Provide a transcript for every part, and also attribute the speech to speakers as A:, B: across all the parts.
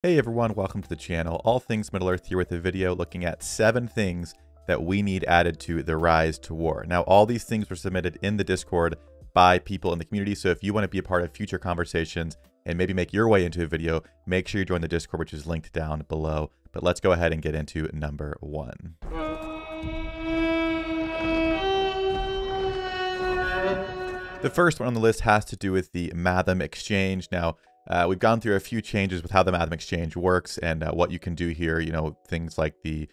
A: Hey everyone, welcome to the channel. All Things Middle-earth here with a video looking at 7 things that we need added to the Rise to War. Now, all these things were submitted in the Discord by people in the community, so if you want to be a part of future conversations and maybe make your way into a video, make sure you join the Discord, which is linked down below. But let's go ahead and get into number 1. The first one on the list has to do with the Matham exchange. Now, we've gone through a few changes with how the Matham exchange works and what you can do here. You know, things like the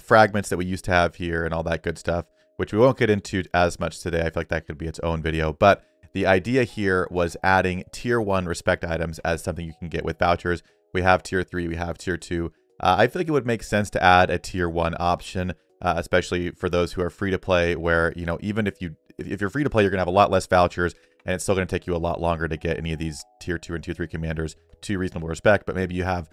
A: fragments that we used to have here and all that good stuff, which we won't get into as much today. I feel like that could be its own video. But the idea here was adding tier 1 respect items as something you can get with vouchers. We have tier 3, we have tier 2. I feel like it would make sense to add a tier 1 option, especially for those who are free to play, where, you know, even if you're free to play, you're gonna have a lot less vouchers, and it's still going to take you a lot longer to get any of these tier 2 and tier 3 commanders to reasonable respect. But maybe you have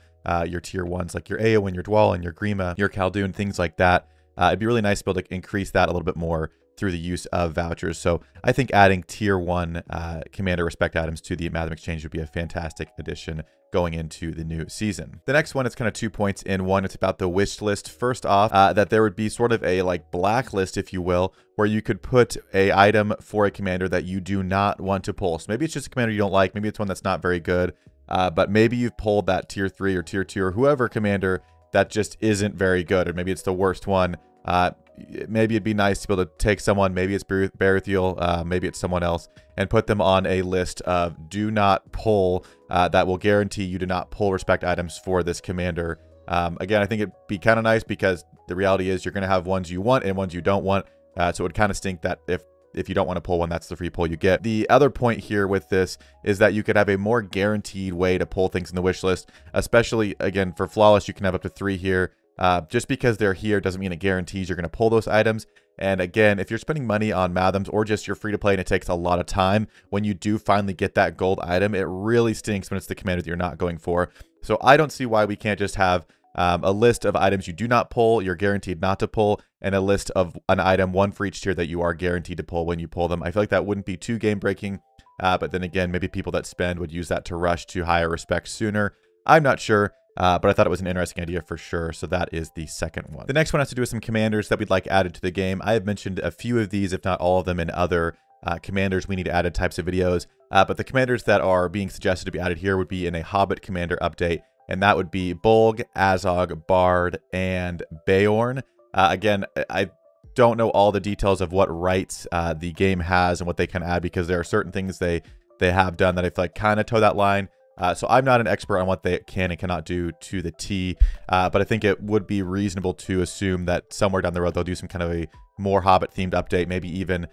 A: your tier 1s like your Eowyn, your Dwalin, your Grima, your Khaldun, things like that. It'd be really nice to be able to increase that a little bit more through the use of vouchers. So I think adding tier 1 commander respect items to the Matham exchange would be a fantastic addition going into the new season. The next one is kind of 2 points in one. It's about the wish list. First off, that there would be sort of a like blacklist, if you will, where you could put a item for a commander that you do not want to pull. So maybe it's just a commander you don't like. Maybe it's one that's not very good, but maybe you've pulled that tier 3 or tier 2 or whoever commander that just isn't very good, or maybe it's the worst one. Maybe it'd be nice to be able to take someone, maybe it's Berethiel, maybe it's someone else, and put them on a list of do not pull, that will guarantee you do not pull respect items for this commander. Again, I think it'd be kind of nice because the reality is you're going to have ones you want and ones you don't want. So it would kind of stink that if you don't want to pull one, that's the free pull you get. The other point here with this is that you could have a more guaranteed way to pull things in the wish list, especially, again, for Flawless, you can have up to 3 here. Just because they're here doesn't mean it guarantees you're going to pull those items. And again, if you're spending money on Mathams or just you're free to play and it takes a lot of time, when you do finally get that gold item, it really stinks when it's the commander that you're not going for. So I don't see why we can't just have a list of items you do not pull, you're guaranteed not to pull, and a list of an item, one for each tier, that you are guaranteed to pull when you pull them. I feel like that wouldn't be too game breaking, but then again, maybe people that spend would use that to rush to higher respect sooner. I'm not sure. But I thought it was an interesting idea for sure, so that is the second one. The next one has to do with some commanders that we'd like added to the game. I have mentioned a few of these, if not all of them, in other commanders we need added types of videos. But the commanders that are being suggested to be added here would be in a Hobbit commander update, and that would be Bolg, Azog, Bard, and Beorn. Again, I don't know all the details of what rights the game has and what they can add, because there are certain things they have done that I feel like kind of toe that line. So I'm not an expert on what they can and cannot do to the T, but I think it would be reasonable to assume that somewhere down the road they'll do some kind of a more Hobbit-themed update, maybe even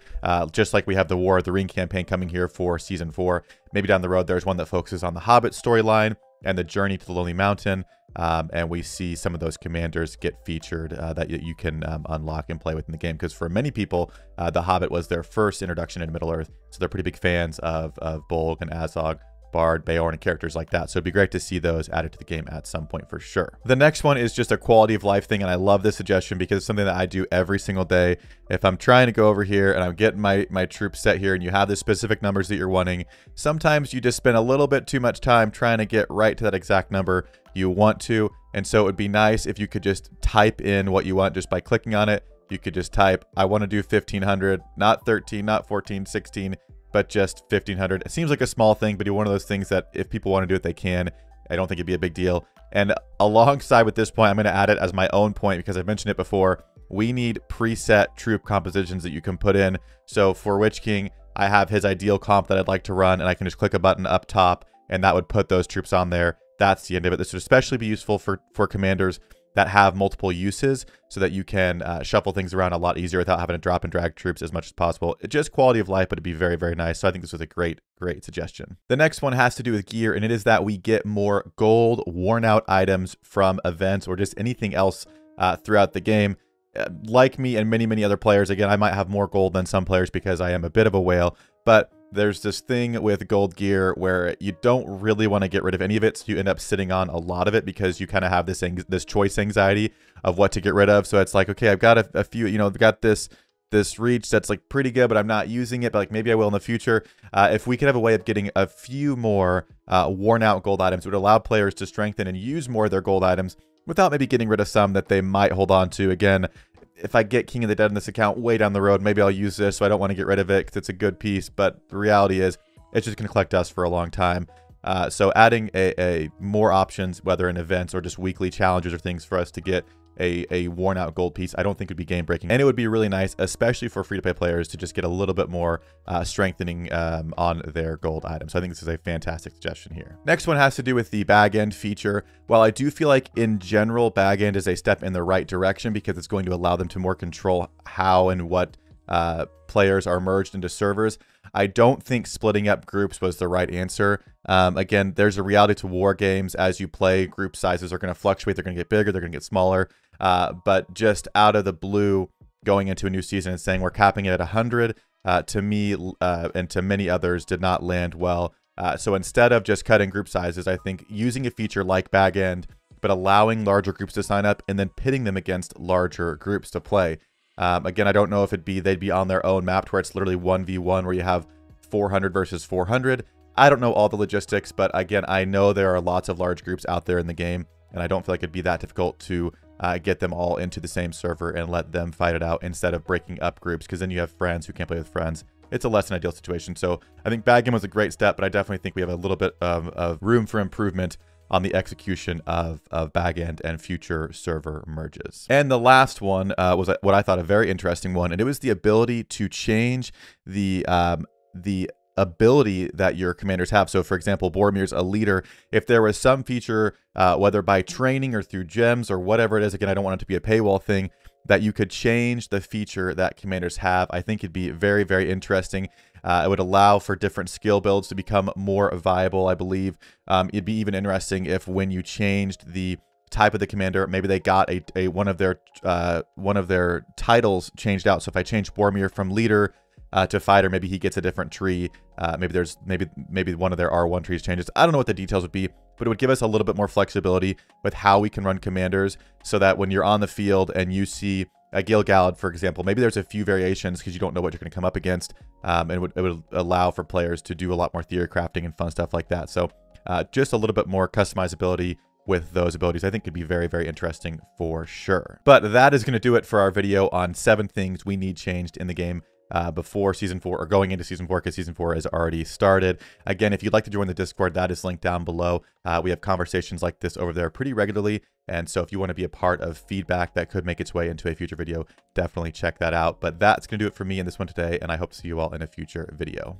A: just like we have the War of the Ring campaign coming here for Season 4. Maybe down the road there's one that focuses on the Hobbit storyline and the journey to the Lonely Mountain, and we see some of those commanders get featured that you can unlock and play with in the game, because for many people, the Hobbit was their first introduction into Middle-earth, so they're pretty big fans of Bolg and Azog, Bard, Beorn, and characters like that. So it'd be great to see those added to the game at some point for sure. The next one is just a quality of life thing, and I love this suggestion because it's something that I do every single day. If I'm trying to go over here and I'm getting my troops set here and you have the specific numbers that you're wanting, sometimes you just spend a little bit too much time trying to get right to that exact number you want to. And so it would be nice if you could just type in what you want just by clicking on it. You could just type, I want to do 1500, not 13, not 14, 16, but just 1500. It seems like a small thing, but one of those things that if people want to do it, they can. I don't think it'd be a big deal. And alongside with this point, I'm going to add it as my own point because I've mentioned it before. We need preset troop compositions that you can put in. So for Witch King, I have his ideal comp that I'd like to run, and I can just click a button up top, and that would put those troops on there. That's the end of it. This would especially be useful for commanders that have multiple uses, so that you can shuffle things around a lot easier without having to drop and drag troops as much as possible. It's just quality of life, but it'd be very, very nice. So I think this was a great suggestion. The next one has to do with gear, and it is that we get more gold worn out items from events or just anything else throughout the game. Like me and many other players, again, I might have more gold than some players because I am a bit of a whale, but there's this thing with gold gear where you don't really want to get rid of any of it, so you end up sitting on a lot of it because you kind of have this choice anxiety of what to get rid of. So it's like, okay, I've got a few, you know, I've got this this reach that's like pretty good, but I'm not using it, but like maybe I will in the future. If we could have a way of getting a few more worn out gold items, it would allow players to strengthen and use more of their gold items without maybe getting rid of some that they might hold on to. Again, if I get King of the Dead in this account way down the road, maybe I'll use this, so I don't want to get rid of it because it's a good piece, but the reality is it's just going to collect dust for a long time. So adding a more options, whether in events or just weekly challenges or things for us to get a worn out gold piece, I don't think would be game breaking, and it would be really nice, especially for free to play players, to just get a little bit more strengthening on their gold items. So I think this is a fantastic suggestion here. Next one has to do with the bag end feature. While I do feel like in general bag end is a step in the right direction because it's going to allow them to more control how and what players are merged into servers, I don't think splitting up groups was the right answer. Again, there's a reality to war games. As you play, group sizes are going to fluctuate. They're going to get bigger, they're going to get smaller. But just out of the blue, going into a new season and saying we're capping it at 100, to me and to many others did not land well. So instead of just cutting group sizes, I think using a feature like bag end, but allowing larger groups to sign up and then pitting them against larger groups to play. Again, I don't know if they'd be on their own map to where it's literally 1v1 where you have 400 versus 400. I don't know all the logistics, but again, I know there are lots of large groups out there in the game, and I don't feel like it'd be that difficult to get them all into the same server and let them fight it out instead of breaking up groups, because then you have friends who can't play with friends. It's a less than ideal situation. So I think bag end was a great step, but I definitely think we have a little bit of room for improvement on the execution of bag end and future server merges. And the last one was what I thought a very interesting one, and it was the ability to change the ability that your commanders have. So for example, Boromir's a leader. If there was some feature, whether by training or through gems or whatever it is, again, I don't want it to be a paywall thing, that you could change the feature that commanders have, I think it'd be very, very interesting. It would allow for different skill builds to become more viable, I believe. It'd be even interesting if when you changed the type of the commander, maybe they got one of their titles changed out. So if I change Boromir from leader to fighter, maybe he gets a different tree. Maybe one of their R1 trees changes. I don't know what the details would be, but it would give us a little bit more flexibility with how we can run commanders, so that when you're on the field and you see a Gil-galad, for example, maybe there's a few variations because you don't know what you're going to come up against, and it would allow for players to do a lot more theory crafting and fun stuff like that. So just a little bit more customizability with those abilities, I think could be very, very interesting for sure. But that is going to do it for our video on 7 things we need changed in the game before Season 4 or going into Season 4, because Season 4 has already started. Again, if you'd like to join the Discord, that is linked down below. We have conversations like this over there pretty regularly, and so if you want to be a part of feedback that could make its way into a future video, definitely check that out. But that's going to do it for me in this one today, and I hope to see you all in a future video.